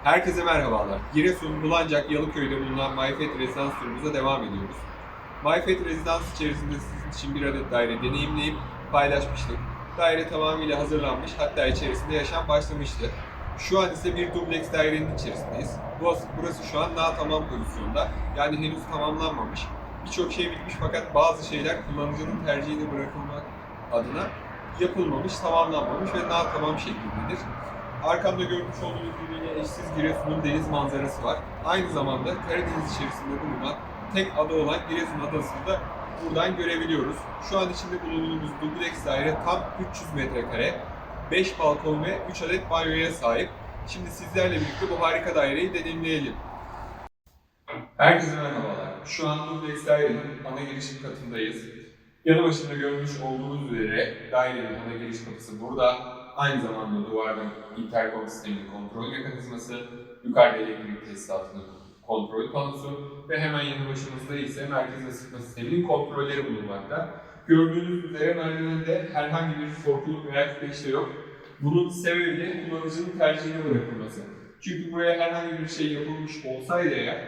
Herkese merhabalar. Giresun Bulancak Yalıköy'de bulunan MyFet Rezidans turumuza devam ediyoruz. MyFet Rezidans içerisinde sizin için bir adet daire deneyimleyip paylaşmıştık. Daire tamamıyla hazırlanmış, hatta içerisinde yaşam başlamıştı. Şu an ise bir dubleks dairenin içerisindeyiz. Burası şu an daha tamam pozisyonda, yani henüz tamamlanmamış. Birçok şey bitmiş fakat bazı şeyler kullanıcının tercihine bırakılmak adına yapılmamış, tamamlanmamış ve daha tamam şeklindedir. Arkamda görmüş olduğunuz birbirine eşsiz Giresun'un deniz manzarası var. Aynı zamanda Karadeniz içerisinde bulunan tek ada olan Giresun Adası'nı da buradan görebiliyoruz. Şu an içinde bulunduğumuz dubleks daire tam 300 metrekare, 5 balkon ve 3 adet banyoya sahip. Şimdi sizlerle birlikte bu harika daireyi deneyimleyelim. Herkese merhabalar. Şu an dubleks dairenin ana giriş katındayız. Yanı başında görmüş olduğunuz üzere dairenin ana giriş kapısı burada. Aynı zamanda duvarda interkom sisteminin kontrol mekanizması, yukarıda elektrik tesisatının kontrol panosu ve hemen yanı başımızda ise merkez ısıtma sisteminin kontrolleri bulunmakta. Gördüğünüz üzere merdivende herhangi bir korkuluk veya tükeç de yok. Bunun sebebi de kullanıcının tercihine bırakılması. Çünkü buraya herhangi bir şey yapılmış olsaydı eğer,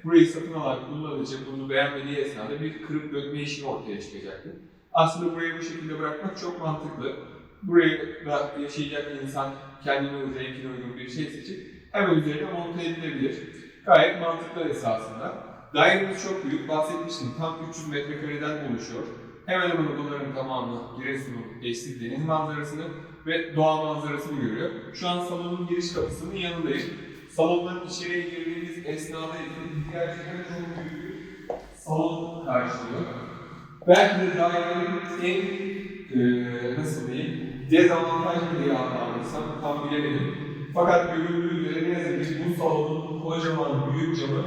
burayı satın alan kullanıcı bunu beğenmediği esnada bir kırıp dökme işi ortaya çıkacaktı. Aslında burayı bu şekilde bırakmak çok mantıklı. Buraya da yaşayacak insan kendine uygun, renkine uygun bir şey seçip hemen üzerine monte edilebilir. Gayet mantıklı esasında. Dairemiz çok büyük, bahsetmiştim. Tam 300 metrekareden oluşuyor. Hemen hemen odaların tamamı Giresun'un eşsiz deniz manzarasını ve doğa manzarasını görüyor. Şu an salonun giriş kapısının yanındayım. Salondan içeriye girdiğimiz esnada ise gerçekten çok büyük bir salon karşılıyor. Belki de dairenin nasıl diyeyim, dezavantajlı diye adlandırsam tam bilemedim. Fakat görüldüğü üzere ne yazık ki bu salonun kocaman büyük camı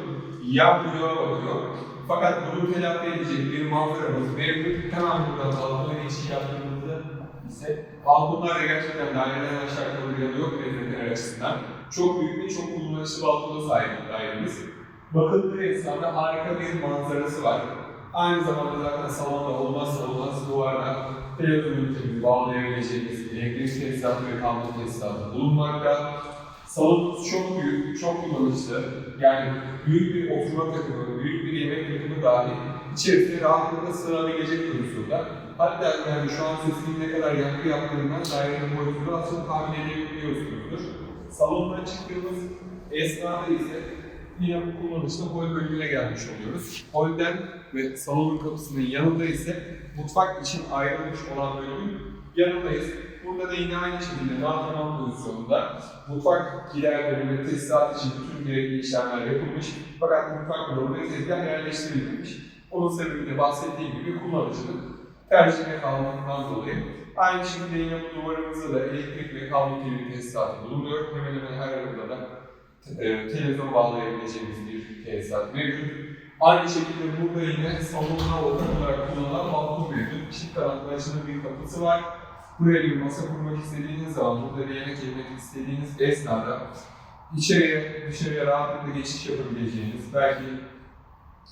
yan bloğa bakıyor. Fakat bunu telafi edecek bir manzaramız mevcut. Hemen buradan balkona geçiş yaptığımızda ise balkonlar da gerçekten daireden aşağı kalır yanı yok lezzetler açısından. Çok büyük ve çok kullanışlı balkona sahip dairemiz. Bakıldığı esnada harika bir manzarası var. Aynı zamanda zaten salonda olmazsa olmaz duvarda televizyon ünitemizi bağlayabileceğimiz elektrik tesisatı ve kablo tesisatı bulunmakta. Salonumuz çok büyük, çok kullanışlı. Yani büyük bir oturma takımı, büyük bir yemek takımı dahi içerisinde rahatlıkla sığabilecek pozisyonda. Hatta yani şu an sesinin ne kadar yankı yaptığından dairenin boyutunu aslında tahmin edebiliyorsunuzdur. Salondan çıktığımız esnada ise yine bu kullanışla hol bölümüne gelmiş oluyoruz. Holden ve salonun kapısının yanında ise mutfak için ayrılmış olan bölümün yanındayız. Burada da yine aynı şekilde daha tamam pozisyonda mutfak giderleri ve tesisat için bütün gerekli işlemler yapılmış. Fakat mutfak dolabı ve tezgah yerleştirilmemiş. Onun sebebi de bahsettiğim gibi kullanıcının tercihine kaldığından dolayı. Aynı şekilde yine bu duvarımızda da elektrik ve kablo kirli tesisatı bulunuyor. Hemen hemen her odada televizyon bağlayabileceğimiz bir tesisat mevcut. Aynı şekilde burada yine salonuna ortak olarak kullanılan balkon mevcut. Çift taraflı açılı bir kapısı var. Buraya bir masa kurmak istediğiniz zaman, burada bir yemek yemek istediğiniz esnada içeriye, dışarıya rahatlıkla geçiş yapabileceğiniz, belki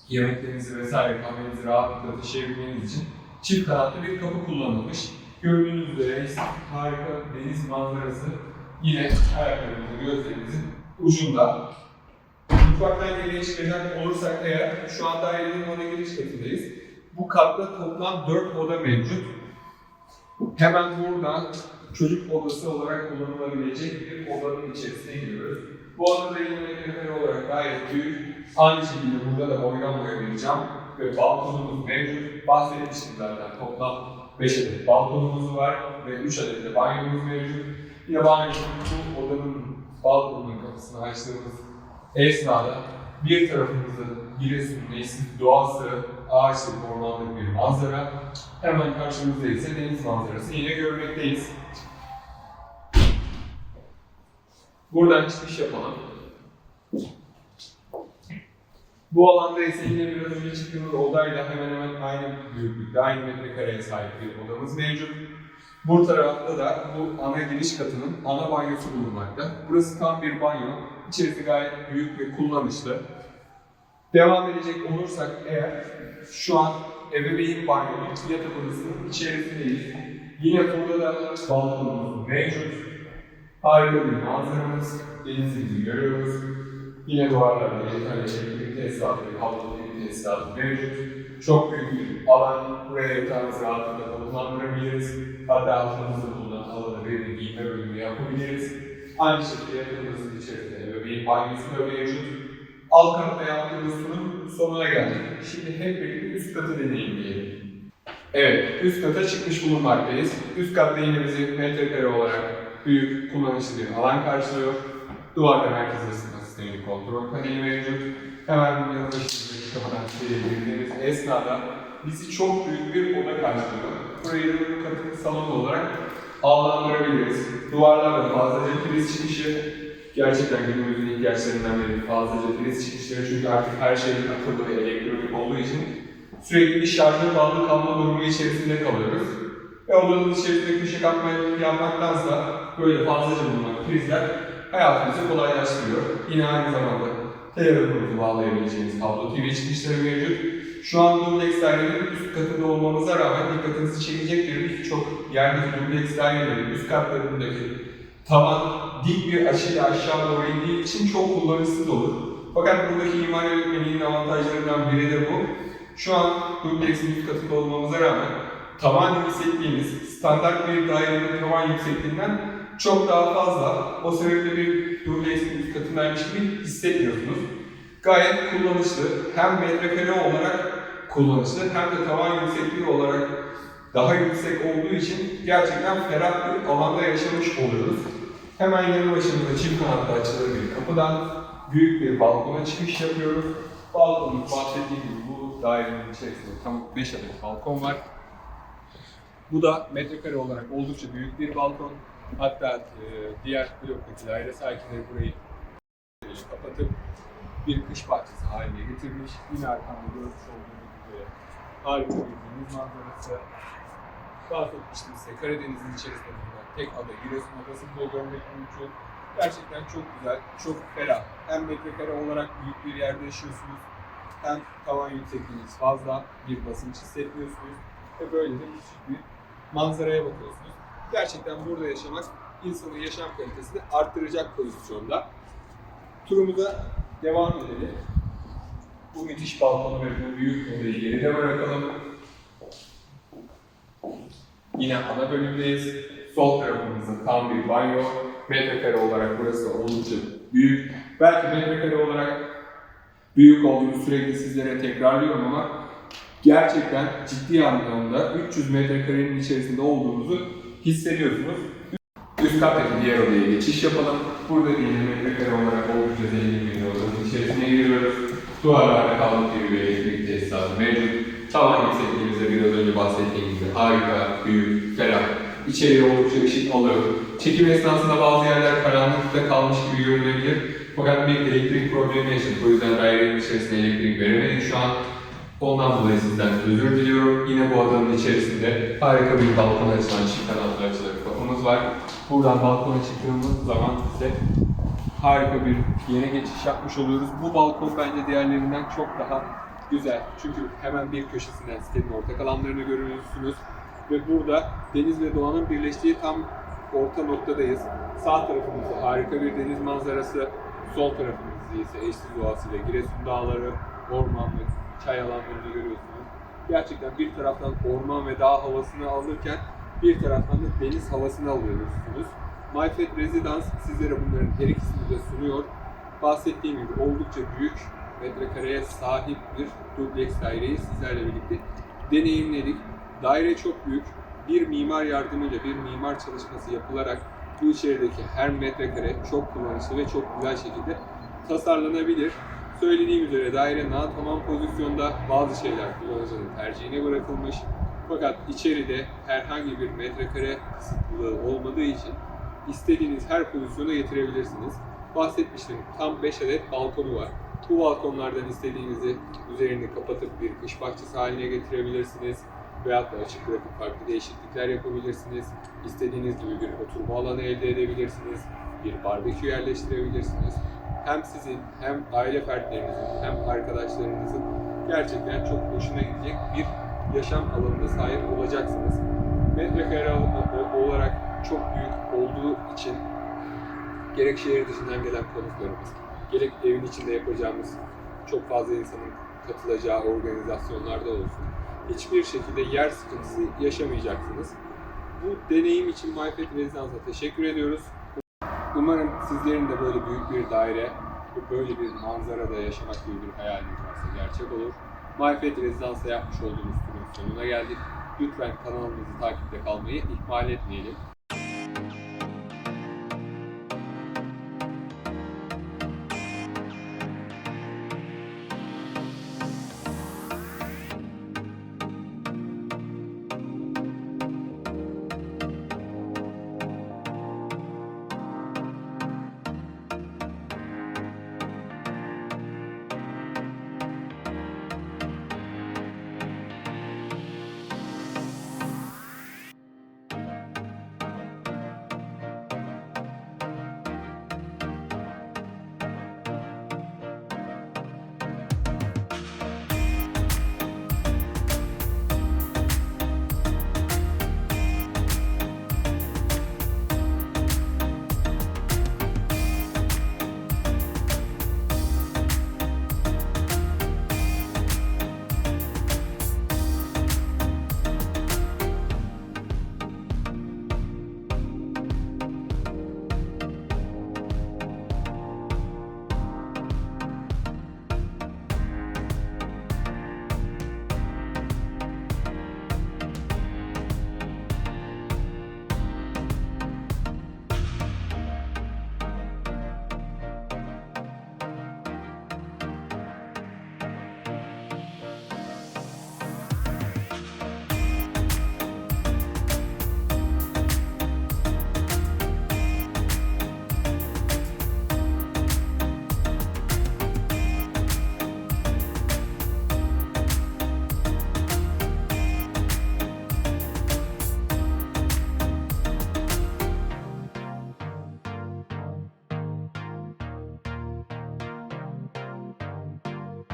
yemeklerinizi vesaire kahvenizi rahatlıkla taşıyabilmeniz için çift kanatlı bir kapı kullanılmış. Gördüğünüz üzere harika deniz manzarası yine ayaklarımızın, gözlerimizin ucunda. Mutfaktan geriye çıkacak olursak eğer, şu an dairenin ana giriş katındayız. Bu katta toplam 4 oda mevcut. Hemen burada çocuk odası olarak kullanılabilecek bir odanın içerisine giriyoruz. Bu odada yine metrekare olarak gayet büyük. Aynı şekilde burada da boydan boya bir cam ve balkonumuz mevcut. Bahsetmiştim zaten toplam 5 adet balkonumuz var ve 3 adet de banyomuz mevcut. Yine banyomuz bu odanın balkonunun kapısını açtığımız esnada bir tarafımızda Giresun'un eşsiz doğası, ağaçlık, ormanlık bir manzara. Hemen karşımızda ise deniz manzarası yine görmekteyiz. Buradan çıkış yapalım. Bu alanda ise yine biraz önce çıktığımız odayla hemen hemen aynı büyüklükte, aynı metrekareye sahip bir odamız mevcut. Bu tarafta da bu ana giriş katının ana banyosu bulunmakta. Burası tam bir banyo. İçerisi gayet büyük ve kullanışlı. Devam edecek olursak eğer, şu an ebeveyn banyonun yatak odasının içerisindeyiz. Yine burada da balkonumuz mevcut. Harika bir manzaramız, denizimizi görüyoruz. Yine duvarlarda yeterli elektrik tesisatı ve kablo elektrik tesisatı mevcut. Çok büyük bir alan, buraya yatağımızı rahatlıkla konumlandırabiliriz. Hatta altımızda bulunan alanı bir giyinme bölümü yapabiliriz. Aynı şekilde yakınımızın içerisinde ebeveyn banyosu da mevcut. Alt katta yaptığımız sunum sonuna geldik. Şimdi hep birlikte üst katı deneyimleyelim. Evet, üst kata çıkmış bulunmaktayız. Üst katta yine bizi metrekare olarak büyük, kullanışlı bir alan karşılıyor. Duvarda merkez ısıtma sistemi kontrol paneli mevcut. Hemen yanı başımızdaki kapıdan içeriye girdiğimiz esnada bizi çok büyük bir oda karşılıyor. Burayı da katı salon olarak ağlandırabiliriz. Duvarlarda fazlaca priz çıkışı, gerçekten günümüzün ihtiyaçlarından biri fazlaca priz çıkışları, çünkü artık her şey akıllı ve elektronik olduğu için sürekli bir şarja bağlı kalma durumu içerisinde kalıyoruz. Ve odanın içerisinde köşe yapmaktansa böyle fazlaca bulunan prizler hayatımızı kolaylaştırıyor. Yine aynı zamanda telefonunuzu bağlayabileceğiniz kablo TV çıkışları mevcut. Şu an dubleks dairenin üst katında olmamıza rağmen dikkatinizi çekecektir. Birçok yerdeki dubleks dairelerin üst katlarındaki tavan dik bir açıyla aşağı doğru indiği için çok kullanışsız olur. Fakat buradaki imar yönetmeliğinin avantajlarından biri de bu. Şu an dubleksin üst katında olmamıza rağmen tavan yüksekliğimiz standart bir dairenin tavan yüksekliğinden çok daha fazla. O sebeple bir dubleksin üst katındaymış gibi hissetmiyorsunuz. Gayet kullanışlı. Hem metrekare olarak kullanışlı hem de tavan yüksekliği olarak daha yüksek olduğu için gerçekten ferah bir alanda yaşamış oluyoruz. Hemen yanı başımızda çift kanatlı açılır bir kapıdan büyük bir balkona çıkış yapıyoruz. Balkonumuz bahsettiğim gibi bu dairenin içerisinde tam 5 adet balkon var. Bu da metrekare olarak oldukça büyük bir balkon. Hatta diğer bloktaki daire sakinleri burayı kapatıp bir kış bahçesi haline getirmiş. Yine arkamda görmüş olduğunuz gibi harika bir deniz manzarası. Bahsetmiştim size, Karadeniz'in içerisinde bulunan tek ada Giresun Adası'nı da görmek mümkün. Gerçekten çok güzel, çok ferah. Hem metrekare olarak büyük bir yerde yaşıyorsunuz, hem tavan yüksekliğiniz fazla, bir basınç hissetmiyorsunuz ve böyle de müthiş bir manzaraya bakıyorsunuz. Gerçekten burada yaşamak insanın yaşam kalitesini arttıracak pozisyonda. Turumuza devam edelim. Bu müthiş balkonu ve bu büyük odayı geride bırakalım. Yine ana bölümdeyiz. Sol tarafımızda tam bir banyo. Metrekare olarak burası oldukça büyük. Belki metrekare olarak büyük olduğunu sürekli sizlere tekrarlıyorum ama gerçekten ciddi anlamda 300 metrekarenin içerisinde olduğunuzu hissediyorsunuz. Üst kattaki diğer odaya geçiş yapalım. Burada yine metrekare olarak oldukça zengin bir odanın içerisine giriyoruz. Duvarlarda kablo TV ve elektrik tesisatı mevcut. Tavan yüksekliğimizde biraz önce bahsettiğim gibi harika, büyük, ferah. İçeriye oldukça ışık alıyor. Çekim esnasında bazı yerler karanlıkta kalmış gibi görünebilir. Fakat bir elektrik problemi yaşadık. O yüzden dairenin içerisinde elektrik veremedik şu an. Ondan dolayı sizden özür diliyorum. Yine bu adanın içerisinde harika bir balkona açılan çift kanatlı açılan kapımız var. Buradan balkona çıktığımız zaman size harika bir yere geçiş yapmış oluyoruz. Bu balkon bence diğerlerinden çok daha güzel. Çünkü hemen bir köşesinden sitenin ortak alanlarını görüyorsunuz. Ve burada deniz ve doğanın birleştiği tam orta noktadayız. Sağ tarafımızda harika bir deniz manzarası, sol tarafımızda ise eşsiz doğasıyla Giresun Dağları, ormanlık, çay alanlarını görüyorsunuz. Gerçekten bir taraftan orman ve dağ havasını alırken bir taraftan da deniz havasını alıyorsunuz. MyFed Residence sizlere bunların her ikisini de sunuyor. Bahsettiğim gibi oldukça büyük, metrekareye sahip bir dubleks daireyi sizlerle birlikte deneyimledik. Daire çok büyük. Bir mimar yardımıyla, bir mimar çalışması yapılarak bu içerideki her metrekare çok kullanışlı ve çok güzel şekilde tasarlanabilir. Söylediğim üzere daire tamam pozisyonda, bazı şeyler kullanıcının tercihine bırakılmış. Fakat içeride herhangi bir metrekare kısıtlılığı olmadığı için istediğiniz her pozisyona getirebilirsiniz. Bahsetmiştim, tam 5 adet balkonu var. Bu balkonlardan istediğinizi üzerini kapatıp bir kış bahçesi haline getirebilirsiniz. Veyahut da açık bırakıp farklı değişiklikler yapabilirsiniz. İstediğiniz gibi bir oturma alanı elde edebilirsiniz. Bir barbekü yerleştirebilirsiniz. Hem sizin, hem aile fertlerinizin, hem arkadaşlarınızın gerçekten çok hoşuna gidecek bir yaşam alanına sahip olacaksınız. Metrekare olarak çok büyük olduğu için Gerek şehir dışından gelen konuklarımız, gerek evin içinde yapacağımız çok fazla insanın katılacağı organizasyonlarda olsun. Hiçbir şekilde yer sıkıntısı yaşamayacaksınız. Bu deneyim için MyFet Rezidans'a teşekkür ediyoruz. Umarım sizlerin de böyle büyük bir daire, böyle bir manzarada yaşamak gibi bir hayaliniz varsa gerçek olur. MyFet Rezidans'ta yapmış olduğumuz turun sonuna geldik. Lütfen kanalımızı takipte kalmayı ihmal etmeyelim.